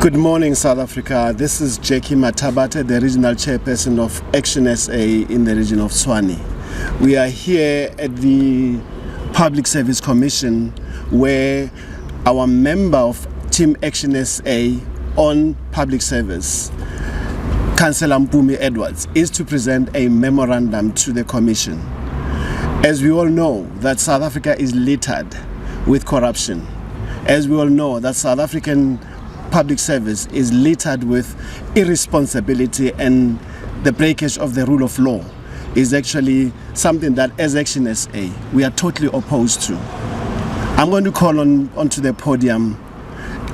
Good morning, South Africa. This is Jackie Matabate, the regional chairperson of ActionSA in the region of Tshwane. We are here at the Public Service Commission where our member of Team ActionSA on public service, Councillor Mpumi Edwards, is to present a memorandum to the Commission. As we all know that South Africa is littered with corruption. As we all know that South African public service is littered with irresponsibility, and the breakage of the rule of law is actually something that as ActionSA we are totally opposed to. I'm going to call onto the podium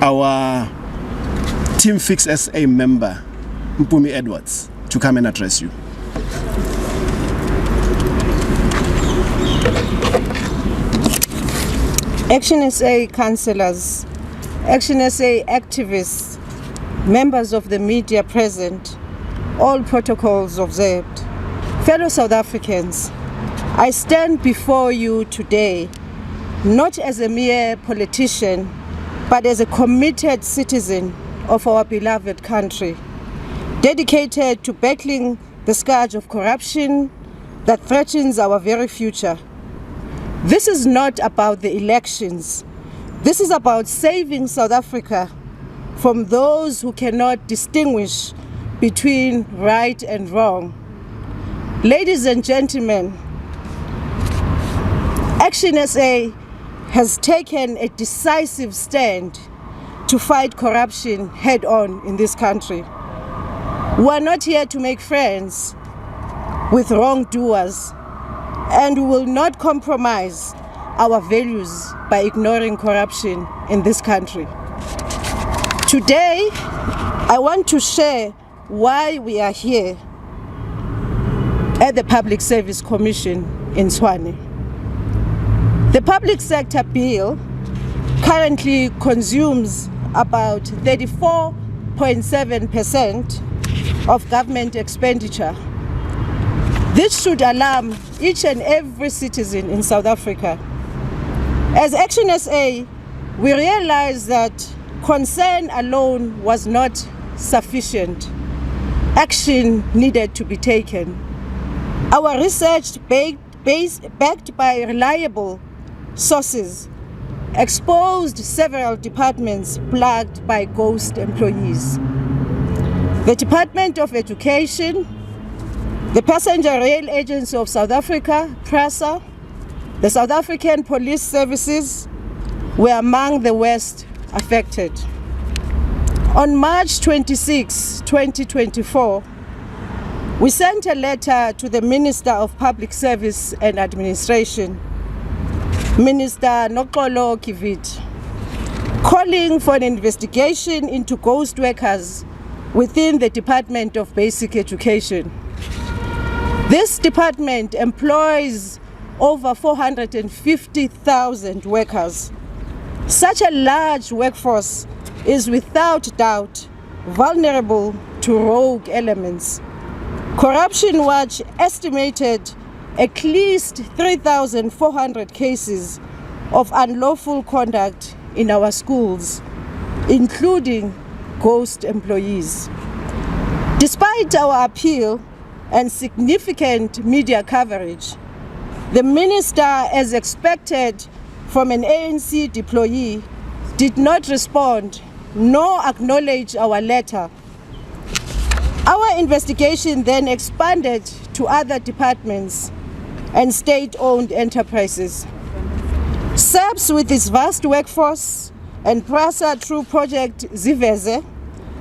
our Team Fix SA member, Mpumi Edwards, to come and address you. ActionSA councillors, ActionSA activists, members of the media present, all protocols observed. Fellow South Africans, I stand before you today not as a mere politician, but as a committed citizen of our beloved country, dedicated to battling the scourge of corruption that threatens our very future. This is not about the elections. This is about saving South Africa from those who cannot distinguish between right and wrong. Ladies and gentlemen, ActionSA has taken a decisive stand to fight corruption head-on in this country. We are not here to make friends with wrongdoers, and we will not compromise our values by ignoring corruption in this country. Today, I want to share why we are here at the Public Service Commission in Tshwane. The public sector bill currently consumes about 34.7% of government expenditure. This should alarm each and every citizen in South Africa. As ActionSA, we realize that concern alone was not sufficient. Action needed to be taken. Our research, backed by reliable sources, exposed several departments plagued by ghost employees. The Department of Education, the Passenger Rail Agency of South Africa, Prasa, the South African Police Services were among the worst affected. On March 26, 2024, we sent a letter to the Minister of Public Service and Administration, Minister Noxolo Kivit, calling for an investigation into ghost workers within the Department of Basic Education. This department employs over 450,000 workers. Such a large workforce is without doubt vulnerable to rogue elements. Corruption Watch estimated at least 3,400 cases of unlawful conduct in our schools, including ghost employees. Despite our appeal and significant media coverage, the minister, as expected from an ANC deployee, did not respond nor acknowledge our letter. Our investigation then expanded to other departments and state-owned enterprises. SAPS, with its vast workforce, and Prasa through Project Zivese,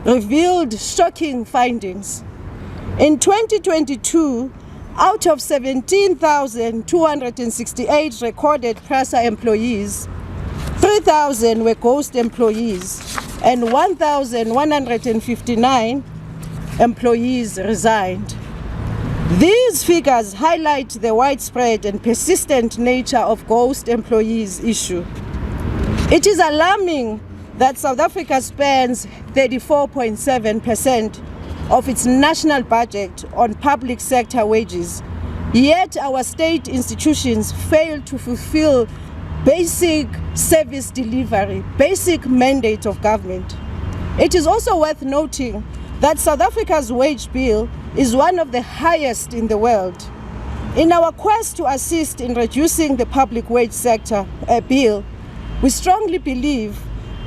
revealed shocking findings. In 2022, out of 17,268 recorded Prasa employees, 3,000 were ghost employees and 1,159 employees resigned. These figures highlight the widespread and persistent nature of ghost employees issue. It is alarming that South Africa spends 34.7% of its national budget on public sector wages, yet our state institutions fail to fulfill basic service delivery, basic mandate of government. It is also worth noting that South Africa's wage bill is one of the highest in the world. In our quest to assist in reducing the public wage sector bill, we strongly believe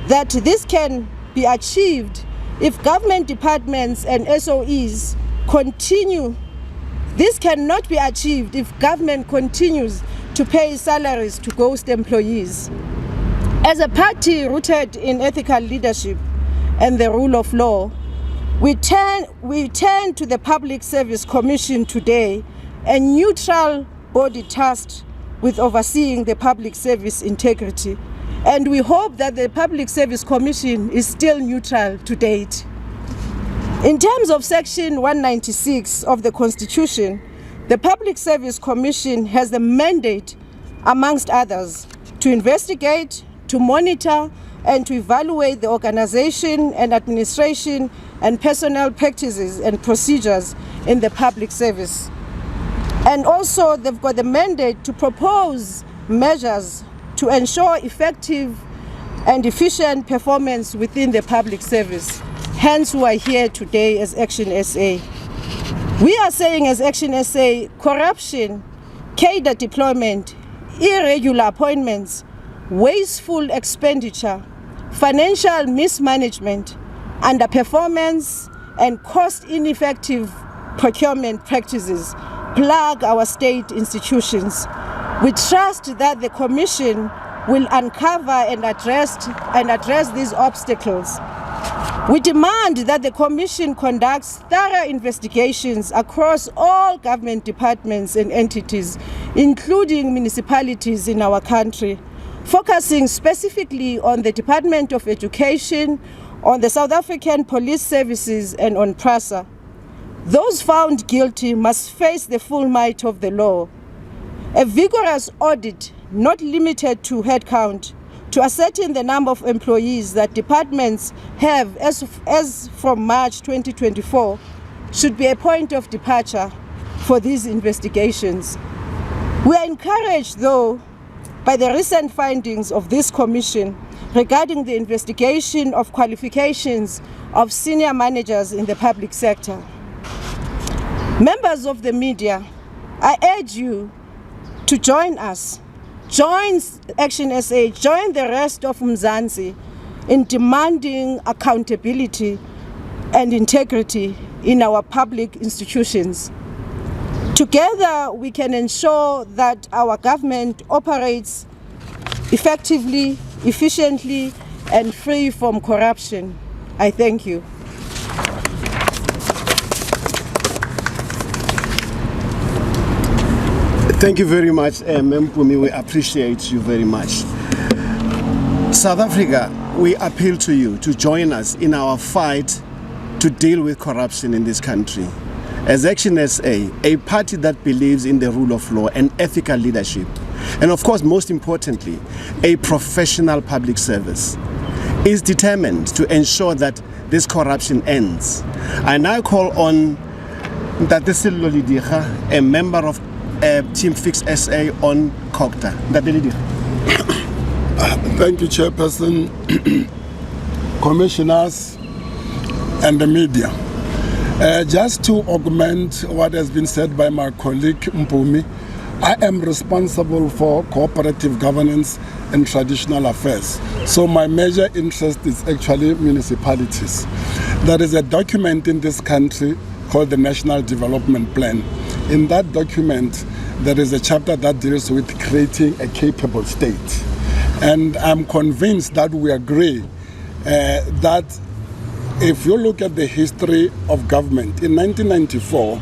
that this can be achieved if government departments and SoEs continue. This cannot be achieved if government continues to pay salaries to ghost employees. As a party rooted in ethical leadership and the rule of law, we turn to the Public Service Commission today, a neutral body tasked with overseeing the public service integrity. And we hope that the Public Service Commission is still neutral to date. In terms of Section 196 of the Constitution, the Public Service Commission has the mandate, amongst others, to investigate, to monitor, and to evaluate the organization and administration and personnel practices and procedures in the public service. And also, they've got the mandate to propose measures to ensure effective and efficient performance within the public service. Hence, we are here today as ActionSA. We are saying as ActionSA, corruption, cadre deployment, irregular appointments, wasteful expenditure, financial mismanagement, underperformance, and cost-ineffective procurement practices plague our state institutions. We trust that the Commission will uncover and address these obstacles. We demand that the Commission conducts thorough investigations across all government departments and entities, including municipalities in our country, focusing specifically on the Department of Education, on the South African Police Services, and on Prasa. Those found guilty must face the full might of the law. A vigorous audit, not limited to headcount, to ascertain the number of employees that departments have as from March 2024 should be a point of departure for these investigations. We are encouraged, though, by the recent findings of this commission regarding the investigation of qualifications of senior managers in the public sector. Members of the media, I urge you to join us, join ActionSA, join the rest of Mzansi in demanding accountability and integrity in our public institutions. Together, we can ensure that our government operates effectively, efficiently, and free from corruption. I thank you. Thank you very much, Mpumi. We appreciate you very much. South Africa, we appeal to you to join us in our fight to deal with corruption in this country. As ActionSA, a party that believes in the rule of law and ethical leadership, and of course, most importantly, a professional public service, is determined to ensure that this corruption ends. I now call on Sello Lediga, a member of Team Fix SA on COGTA. Thank you, Chairperson, commissioners, and the media. Just to augment what has been said by my colleague Mpumi, I am responsible for cooperative governance and traditional affairs. So my major interest is actually municipalities. There is a document in this country called the National Development Plan. In that document, there is a chapter that deals with creating a capable state. And I'm convinced that we agree that if you look at the history of government, in 1994,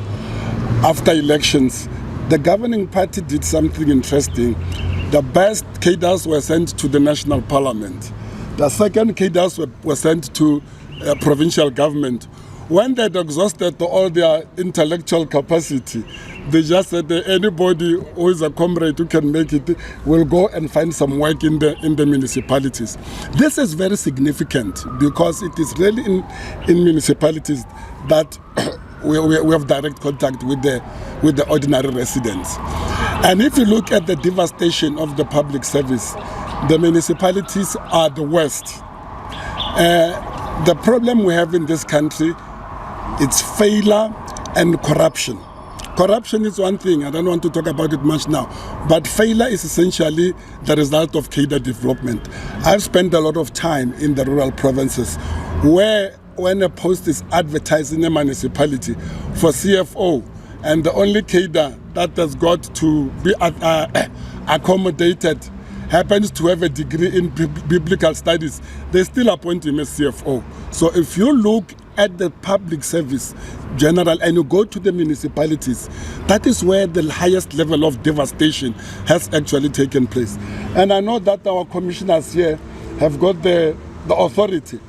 after elections, the governing party did something interesting. The best cadres were sent to the national parliament. The second cadres were sent to provincial government. When they'd exhausted all their intellectual capacity, they just said that anybody who is a comrade who can make it will go and find some work in the municipalities. This is very significant because it is really in municipalities that we have direct contact with the ordinary residents. And if you look at the devastation of the public service, the municipalities are the worst. The problem we have in this country, it's failure and corruption. Corruption is one thing, I don't want to talk about it much now, but failure is essentially the result of cadre development. I've spent a lot of time in the rural provinces where when a post is advertised in a municipality for CFO, and the only cadre that has got to be accommodated happens to have a degree in biblical studies, they still appoint him as CFO. So if you look at the public service general and you go to the municipalities, that is where the highest level of devastation has actually taken place. And I know that our commissioners here have got the authority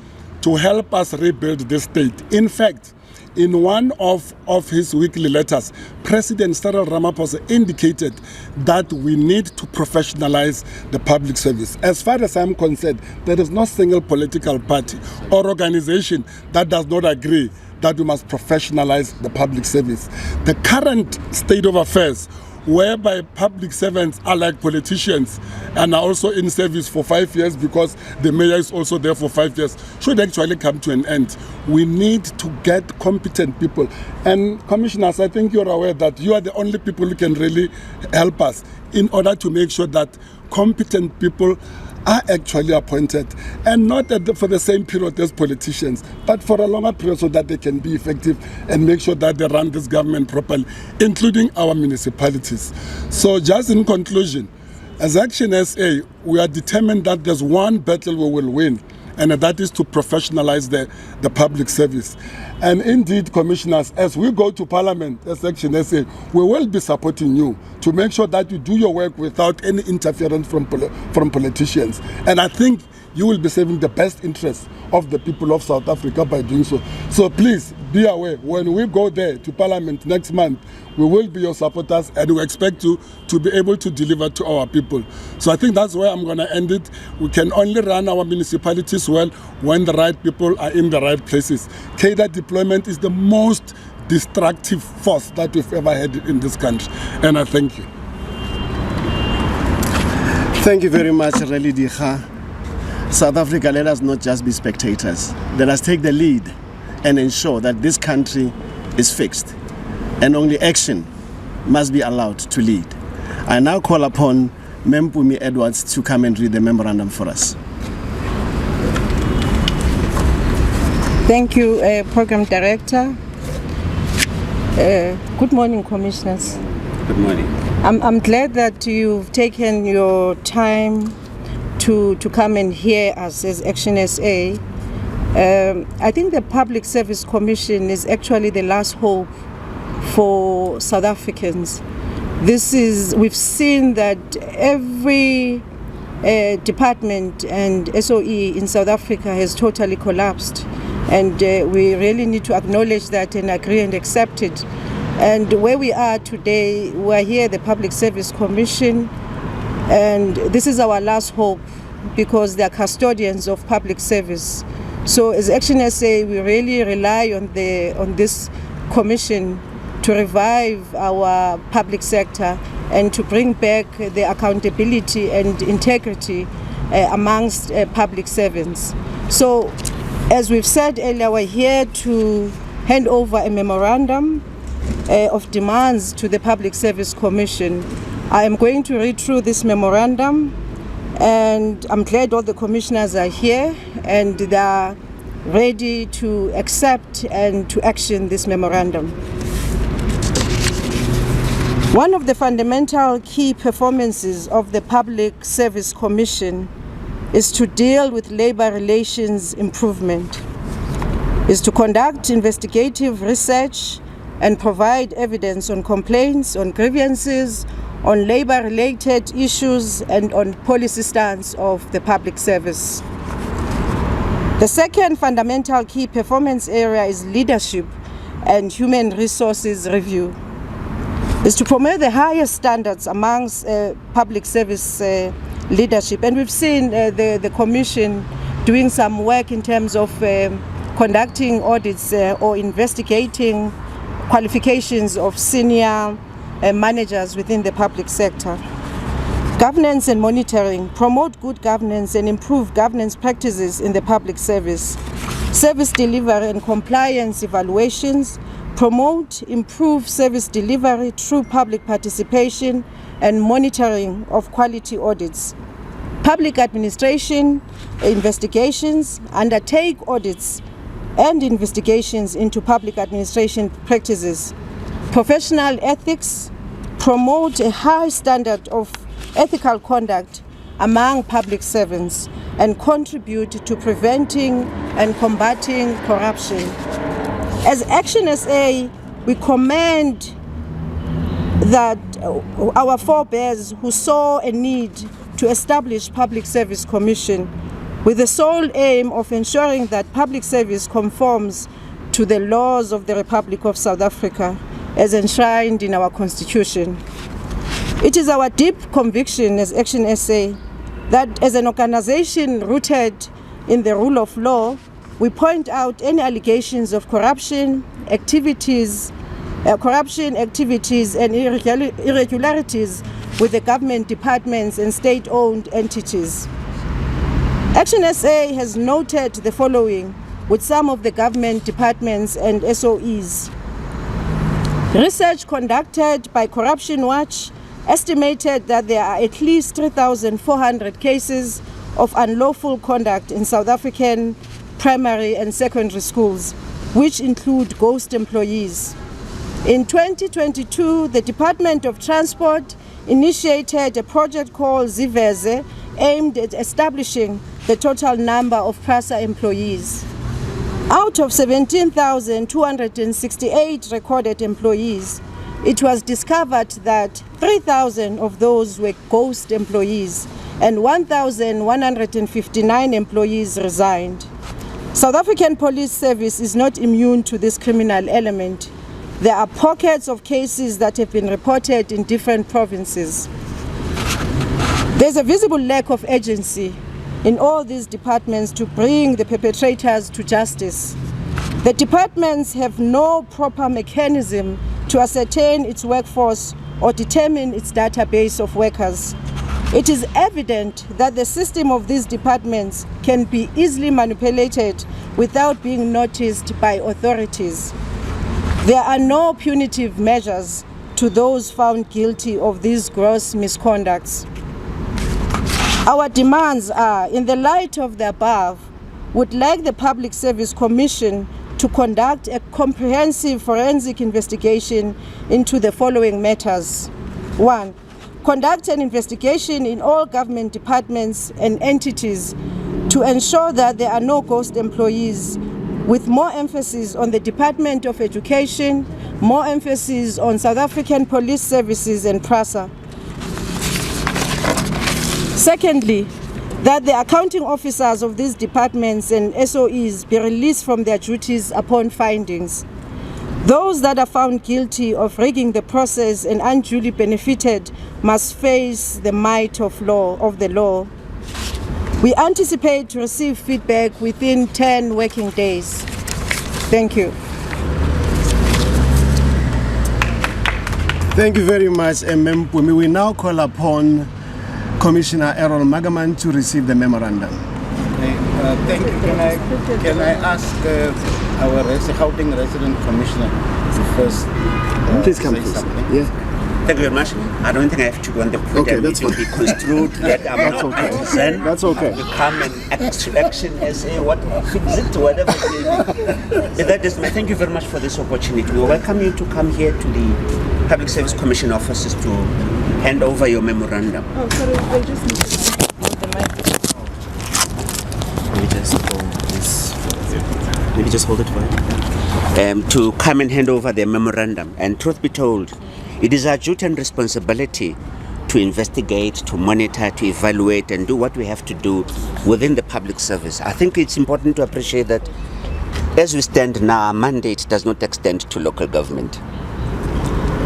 to help us rebuild this state. In fact, in one of his weekly letters, President Cyril Ramaphosa indicated that we need to professionalize the public service. As far as I'm concerned, there is no single political party or organization that does not agree that we must professionalize the public service. The current state of affairs, whereby public servants are like politicians and are also in service for 5 years because the mayor is also there for 5 years, should actually come to an end. We need to get competent people. And commissioners, I think you're aware that you are the only people who can really help us in order to make sure that competent people are actually appointed, and not for the same period as politicians, but for a longer period so that they can be effective and make sure that they run this government properly, including our municipalities. So just in conclusion, as ActionSA, we are determined that there's one battle we will win, and that is to professionalize the public service. And indeed, commissioners, as we go to Parliament as ActionSA, we will be supporting you to make sure that you do your work without any interference from politicians. And I think you will be serving the best interests of the people of South Africa by doing so. So please be aware, when we go there to Parliament next month, we will be your supporters and we expect you to be able to deliver to our people. So I think that's where I'm going to end it. We can only run our municipalities well when the right people are in the right places. Cadre deployment is the most destructive force that we've ever had in this country. And I thank you. Thank you very much, Lediga. South Africa, let us not just be spectators. Let us take the lead and ensure that this country is fixed. And only action must be allowed to lead. I now call upon Mpumi Edwards to come and read the memorandum for us. Thank you, Program Director. Good morning, Commissioners. Good morning. I'm glad that you've taken your time to come and hear us as ActionSA. I think the Public Service Commission is actually the last hope for South Africans. We've seen that every department and SOE in South Africa has totally collapsed, and we really need to acknowledge that and agree and accept it. And where we are today, we're here, the Public Service Commission, and this is our last hope because they are custodians of public service. So as ActionSA, we really rely on this commission to revive our public sector and to bring back the accountability and integrity amongst public servants. So as we've said earlier, we're here to hand over a memorandum of demands to the Public Service Commission. I am going to read through this memorandum, and I'm glad all the commissioners are here and they are ready to accept and to action this memorandum. One of the fundamental key performances of the Public Service Commission is to deal with labor relations improvement, is to conduct investigative research and provide evidence on complaints, on grievances, on labor-related issues, and on policy stance of the public service. The second fundamental key performance area is leadership and human resources review, is to promote the highest standards amongst public service leadership. And we've seen the Commission doing some work in terms of conducting audits or investigating qualifications of senior managers within the public sector. Governance and monitoring, promote good governance and improve governance practices in the public service. service delivery and compliance evaluations, promote improved service delivery through public participation and monitoring of quality audits. Public administration investigations, undertake audits and investigations into public administration practices. Professional ethics, promote a high standard of ethical conduct among public servants and contribute to preventing and combating corruption. As ActionSA, we commend that our forebears who saw a need to establish Public Service Commission with the sole aim of ensuring that public service conforms to the laws of the Republic of South Africa as enshrined in our Constitution. It is our deep conviction as ActionSA that as an organization rooted in the rule of law, we point out any allegations of corruption activities and irregularities with the government departments and state-owned entities. ActionSA has noted the following with some of the government departments and SoEs. Research conducted by Corruption Watch estimated that there are at least 3,400 cases of unlawful conduct in South African primary and secondary schools, which include ghost employees. In 2022, the Department of Transport initiated a project called Zivese aimed at establishing the total number of Prasa employees. Out of 17,268 recorded employees, it was discovered that 3,000 of those were ghost employees and 1,159 employees resigned. South African Police Service is not immune to this criminal element. There are pockets of cases that have been reported in different provinces. There's a visible lack of agency in all these departments to bring the perpetrators to justice. The departments have no proper mechanism to ascertain its workforce or determine its database of workers. It is evident that the system of these departments can be easily manipulated without being noticed by authorities. There are no punitive measures to those found guilty of these gross misconducts. Our demands are, in the light of the above, would like the Public Service Commission to conduct a comprehensive forensic investigation into the following matters. 1. Conduct an investigation in all government departments and entities to ensure that there are no ghost employees, with more emphasis on the Department of Education, more emphasis on South African Police Services and Prasa. Secondly, that the accounting officers of these departments and SoEs be released from their duties upon findings. Those that are found guilty of rigging the process and unduly benefited must face the might of the law. We anticipate to receive feedback within 10 working days. Thank you. Thank you very much, Mpumi. We now call upon Commissioner Errol Magaman to receive the memorandum. Thank you. Can I ask our Gauteng resident commissioner to first please come say please. something? Yeah. Thank you very much. I don't think I have to go on the podium. Okay, that's it will be construed that I'm That's not okay. partisan. That's okay. You come and ActionSA, what fits it, whatever it is. That is my thank you very much for this opportunity. We welcome you to come here to the Public Service Commission offices to hand over your memorandum. Oh, sorry, I just need to hold the mic. Maybe just hold it for you. To come and hand over their memorandum. And truth be told, it is our duty and responsibility to investigate, to monitor, to evaluate, and do what we have to do within the public service. I think it's important to appreciate that as we stand now, our mandate does not extend to local government.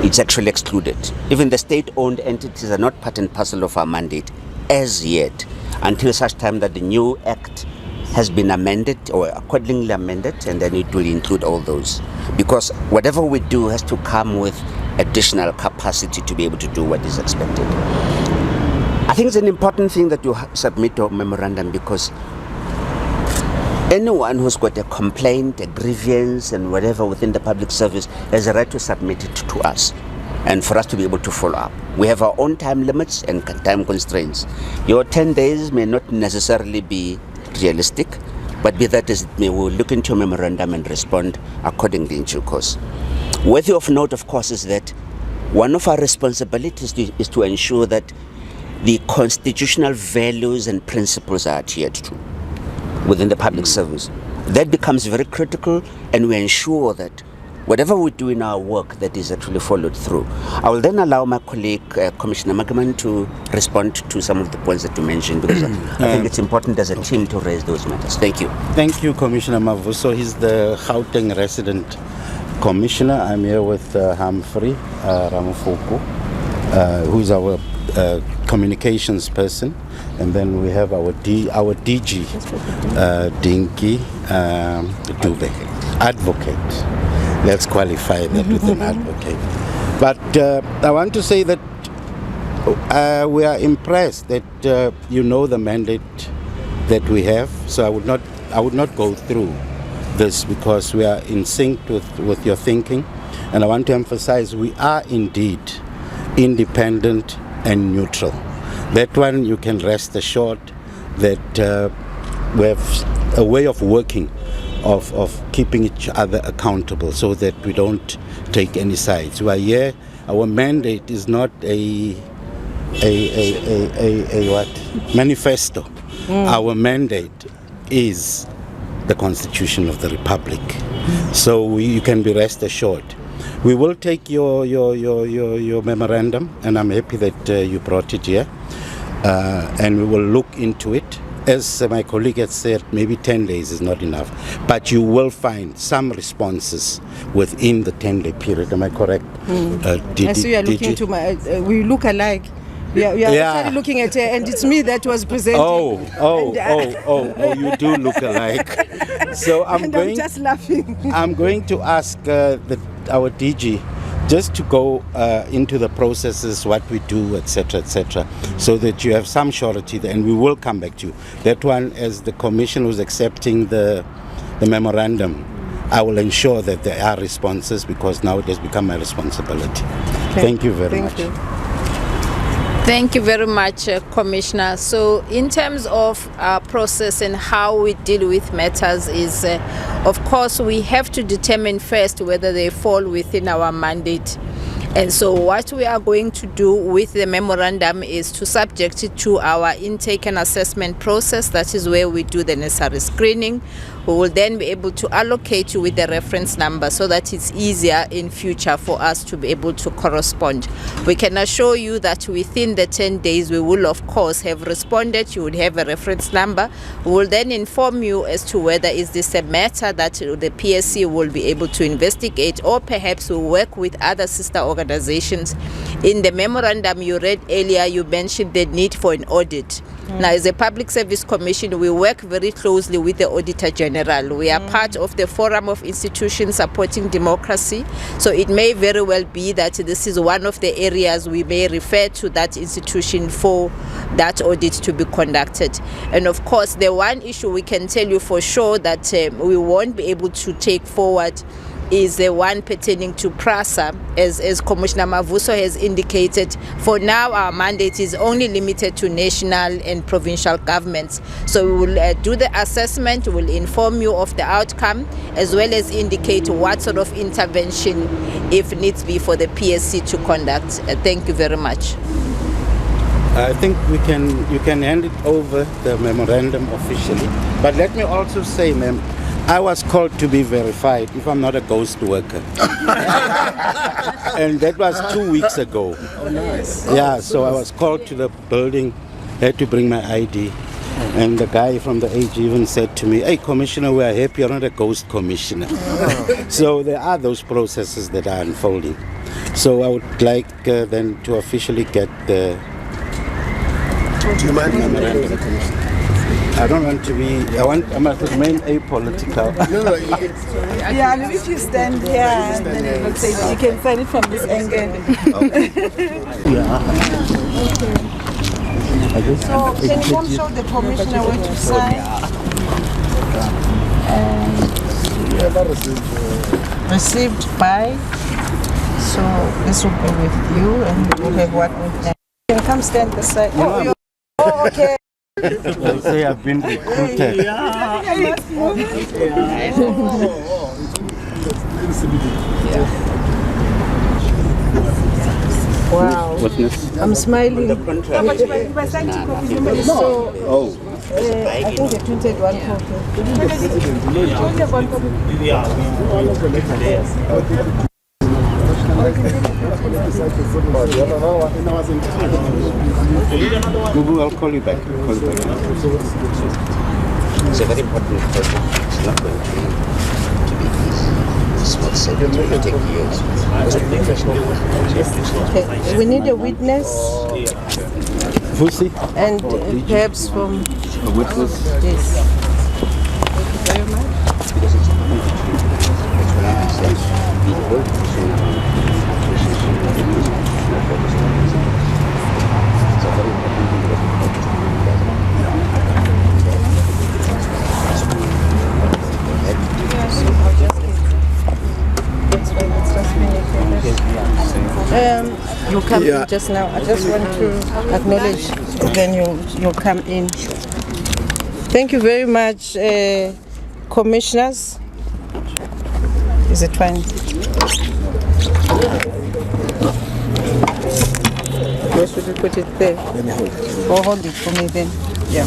It's actually excluded. Even the state-owned entities are not part and parcel of our mandate as yet, until such time that the new act has been amended or accordingly amended, and then it will include all those. Because whatever we do has to come with additional capacity to be able to do what is expected. I think it's an important thing that you submit a memorandum, because anyone who's got a complaint, a grievance, and whatever within the public service has a right to submit it to us, and for us to be able to follow up. We have our own time limits and time constraints. Your 10 days may not necessarily be realistic, but be that as it may, we'll look into a memorandum and respond accordingly in due course. Worthy of note, of course, is that one of our responsibilities is to ensure that the constitutional values and principles are adhered to within the public service. That becomes very critical, and we ensure that whatever we do in our work, that is actually followed through. I will then allow my colleague, Commissioner Magaman, to respond to some of the points that you mentioned, because I think it's important as a team to raise those matters. Thank you. Thank you, Commissioner Mavuso. He's the Gauteng resident commissioner. I'm here with Humphrey Ramufuku, who is our communications person, and then we have our DG, Dinky Dube, advocate. Let's qualify that with an advocate. But I want to say that we are impressed that you know the mandate that we have. So I would not go through this, because we are in sync with your thinking. And I want to emphasize we are indeed independent and neutral. That one you can rest assured that we have a way of working, of keeping each other accountable, so that we don't take any sides. We are here. Our mandate is not a what manifesto. Our mandate is the Constitution of the Republic. So you can be rest assured. We will take your memorandum, and I'm happy that you brought it here, and we will look into it. As my colleague has said, maybe 10 days is not enough, but you will find some responses within the 10-day period. Am I correct? I see you are looking to my. We look alike. We are actually looking at her, and it's me that was presenting. You do look alike. So I'm just laughing. I'm going to ask our DG just to go into the processes, what we do, etc., so that you have some surety, and we will come back to you. That one, as the Commission was accepting the memorandum, I will ensure that there are responses, because now it has become my responsibility. Okay. Thank you very much. Thank you very much, Commissioner. So in terms of our process and how we deal with matters is, of course, we have to determine first whether they fall within our mandate. And so what we are going to do with the memorandum is to subject it to our intake and assessment process. That is where we do the necessary screening. We will then be able to allocate you with the reference number, so that it's easier in future for us to be able to correspond. We can assure you that within the 10 days we will of course have responded. You would have a reference number. We will then inform you as to whether is this a matter that the PSC will be able to investigate, or perhaps we'll work with other sister organizations. In the memorandum you read earlier, you mentioned the need for an audit. Now, as a Public Service Commission, we work very closely with the Auditor General. We are part of the Forum of Institutions Supporting Democracy. So it may very well be that this is one of the areas we may refer to that institution for that audit to be conducted. And of course, the one issue we can tell you for sure that we won't be able to take forward is the one pertaining to Prasa. As Commissioner Mavuso has indicated, for now our mandate is only limited to national and provincial governments. So we will do the assessment, we will inform you of the outcome, as well as indicate what sort of intervention, if needs be, for the PSC to conduct. Thank you very much. I think you can hand it over, the memorandum, officially. But let me also say, ma'am, I was called to be verified if I'm not a ghost worker. And that was 2 weeks ago. Oh, nice. Yeah, so I was called to the building, had to bring my ID. And the guy from the AG even said to me, "Hey, Commissioner, we are happy you're not a ghost commissioner." So there are those processes that are unfolding. So I would like then to officially get the... Do you mind memorandum, Commissioner? I don't want to be, I must remain apolitical. No, Yeah, maybe if you stand here, then it looks like you can sign it from this angle. So, can you show the Commissioner where to sign? Received by. So this will be with you, and we'll have what with them. You can come stand the side. Oh, okay. They say I've been recruited. Wow. Witness. I'm smiling. So, Oh. I think they printed one copy. Google, I'll call you back. It's a very important project. It's not going to be easy. It's not said to take years. Okay, we need a witness Fusi? and perhaps from A witness? this. Thank you very much. You come in just now. I just want to acknowledge, then you'll come in. Thank you very much, commissioners. Is it fine? Where should we put it there? Or hold it for me then. Yeah.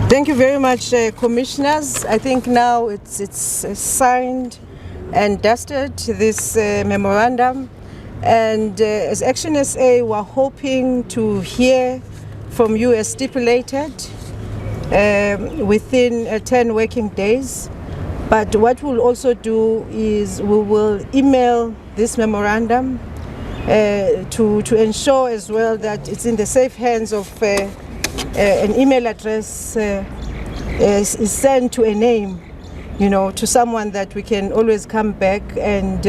Thank you very much, commissioners. I think now it's signed and dusted, this memorandum. And as ActionSA, we're hoping to hear from you as stipulated within 10 working days. But what we'll also do is we will email this memorandum to ensure as well that it's in the safe hands of an email address is sent to a name, to someone that we can always come back and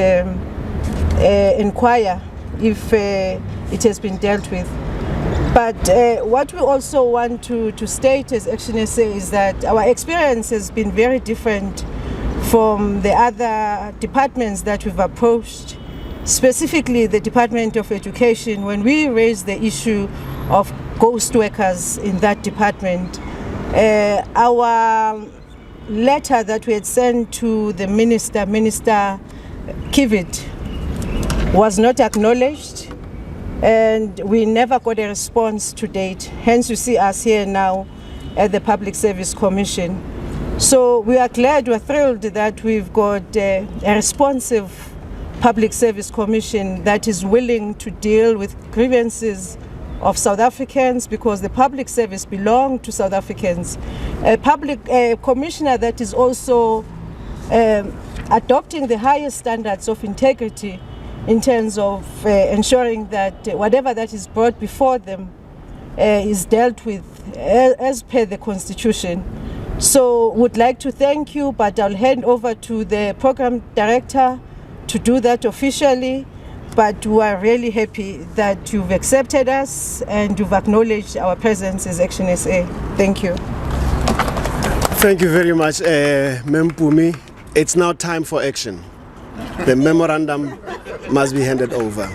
inquire if it has been dealt with. But what we also want to state as ActionSA is that our experience has been very different from the other departments that we've approached, specifically the Department of Education. When we raised the issue of ghost workers in that department, our letter that we had sent to the Minister Kivit, was not acknowledged, and we never got a response to date. Hence, you see us here now at the Public Service Commission. So we are glad, we're thrilled that we've got a responsive Public Service Commission that is willing to deal with grievances of South Africans, because the public service belongs to South Africans. A commissioner that is also adopting the highest standards of integrity in terms of ensuring that whatever that is brought before them is dealt with as per the Constitution. So would like to thank you, but I'll hand over to the program director to do that officially. But we are really happy that you've accepted us and you've acknowledged our presence as ActionSA. Thank you. Thank you very much, Mpumi. It's now time for action. The memorandum must be handed over.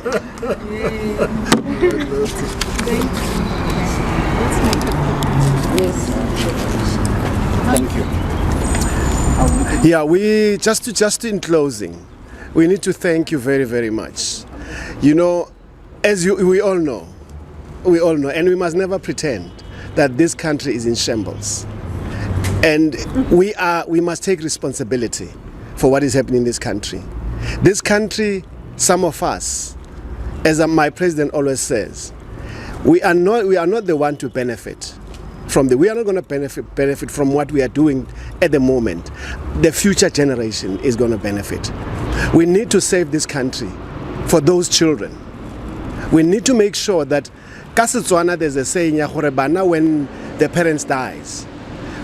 Thank you. Yeah, we just in closing, we need to thank you very, very much. As we all know, and we must never pretend that this country is in shambles. And we must take responsibility for what is happening in this country. This country, some of us, as my president always says, we are not the one to benefit from we are not going to benefit from what we are doing at the moment. The future generation is going to benefit. We need to save this country for those children. We need to make sure that Kasetswana, there's a saying, when the parents dies,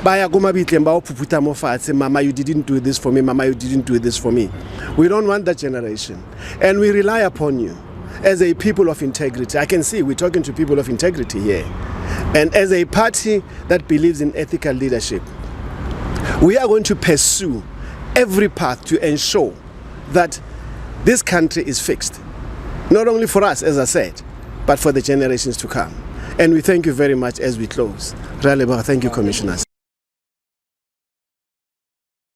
Mama, you didn't do this for me. Mama, you didn't do this for me. We don't want that generation. And we rely upon you as a people of integrity. I can see we're talking to people of integrity here. And as a party that believes in ethical leadership, we are going to pursue every path to ensure that this country is fixed. Not only for us, as I said, but for the generations to come. And we thank you very much as we close. Thank you, Commissioners.